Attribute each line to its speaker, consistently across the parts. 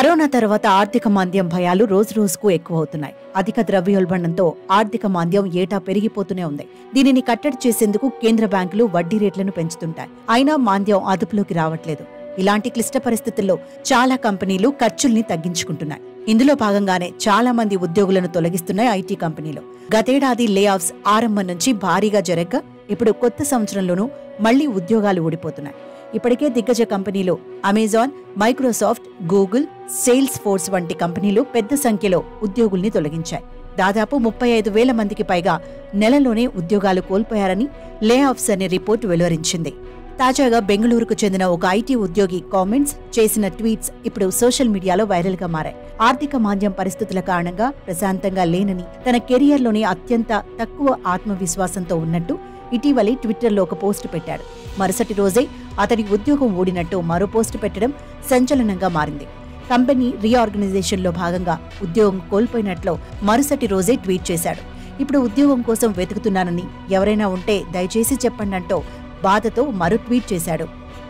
Speaker 1: Corona తర్వాత ఆర్థిక మాంద్యం భయాలు రోజురోజుకు ఎక్కువవుతున్నాయి. అధిక ద్రవ్యోల్బణంతో ఆర్థిక మాంద్యం ఏటా పెరిగిపోతూనే ఉంది. దీనిని కట్టడి చేసేందుకు కేంద్ర బ్యాంకులు వడ్డీ రేట్లను పెంచుతుంటాయి. అయినా మాంద్యం అదుపులోకి రావట్లేదు. ఇలాంటి క్లిష్ట పరిస్థితుల్లో చాలా కంపెనీలు ఖర్చుల్ని తగ్గించుకుంటున్నాయి. ఇందులో భాగంగానే చాలా మంది ఉద్యోగులను తొలగిస్తున్నాయి ఐటీ కంపెనీలు. గతేడాది లే ఆఫ్స్ ఆరంభం నుంచి భారీగా జరగ్గా ఇప్పుడు కొత్త సంవత్సరంలోనూ మళ్లీ ఉద్యోగాలు ఊడిపోతున్నాయి. ఇప్పటికే దిగ్గజ కంపెనీలు Amazon, Microsoft, Google, sales force వంటి కంపెనీలు పెద్ద సంఖ్యలో ఉద్యోగుల్ని తొలగించాయి. దాదాపు 35,000 మందికి పైగా నెలలోనే ఉద్యోగాలు కోల్పోయారని లే ఆఫ్స్ అనే రిపోర్టు వెలువరించింది. తాజాగా బెంగళూరుకు చెందిన ఒక ఐటీ ఉద్యోగి కామెంట్స్ చేసిన ట్వీట్స్ ఇప్పుడు సోషల్ మీడియాలో వైరల్ గా మారాయి. ఆర్థిక మాంద్యం పరిస్థితుల కారణంగా ప్రశాంతంగా లేనని, తన కెరియర్లోని అత్యంత తక్కువ ఆత్మవిశ్వాసంతో ఉన్నట్టు ఇటీవలే ట్విట్టర్లో ఒక పోస్టు పెట్టాడు. మరుసటి రోజే అతడి ఉద్యోగం ఊడినట్టు మరో పోస్టు పెట్టడం సంచలనంగా మారింది. కంపెనీ రీఆర్గనైజేషన్లో భాగంగా ఉద్యోగం కోల్పోయినట్లు మరుసటి రోజే ట్వీట్ చేశాడు. ఇప్పుడు ఉద్యోగం కోసం వెతుకుతున్నానని, ఎవరైనా ఉంటే దయచేసి చెప్పండి అంటూ బాధతో మరో ట్వీట్ చేశాడు.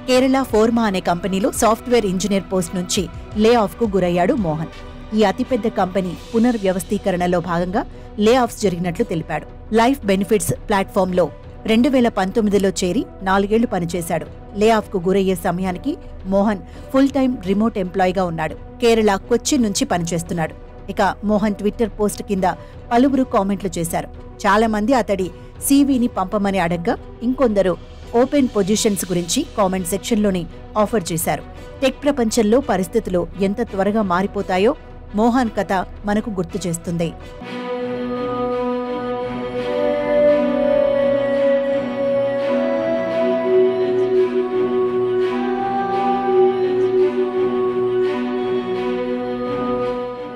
Speaker 1: కేరళ ఫోర్మా అనే కంపెనీలో సాఫ్ట్వేర్ ఇంజనీర్ పోస్ట్ నుంచి లే ఆఫ్ కు గురయ్యాడు మోహన్. ఈ అతిపెద్ద కంపెనీ పునర్వ్యవస్థీకరణలో భాగంగా లే ఆఫ్స్ జరిగినట్లు తెలిపాడు. లైఫ్ బెనిఫిట్స్ ప్లాట్ఫామ్లో 2019లో చేరి 4 ఏళ్లు పనిచేశాడు. లే ఆఫ్ కు గురయ్యే సమయానికి మోహన్ ఫుల్ టైం రిమోట్ ఎంప్లాయీగా ఉన్నాడు. కేరళ కొచ్చిన్ నుంచి పనిచేస్తున్నాడు. ఇక మోహన్ ట్విట్టర్ పోస్ట్ కింద పలువురు కామెంట్లు చేశారు. చాలా మంది అతడి సీవీని పంపమని అడగ్గా, ఇంకొందరు ఓపెన్ పొజిషన్స్ గురించి కామెంట్ సెక్షన్లోని ఆఫర్ చేశారు. టెక్ ప్రపంచంలో పరిస్థితులు ఎంత త్వరగా మారిపోతాయో మోహన్ కథ మనకు గుర్తు చేస్తుంది.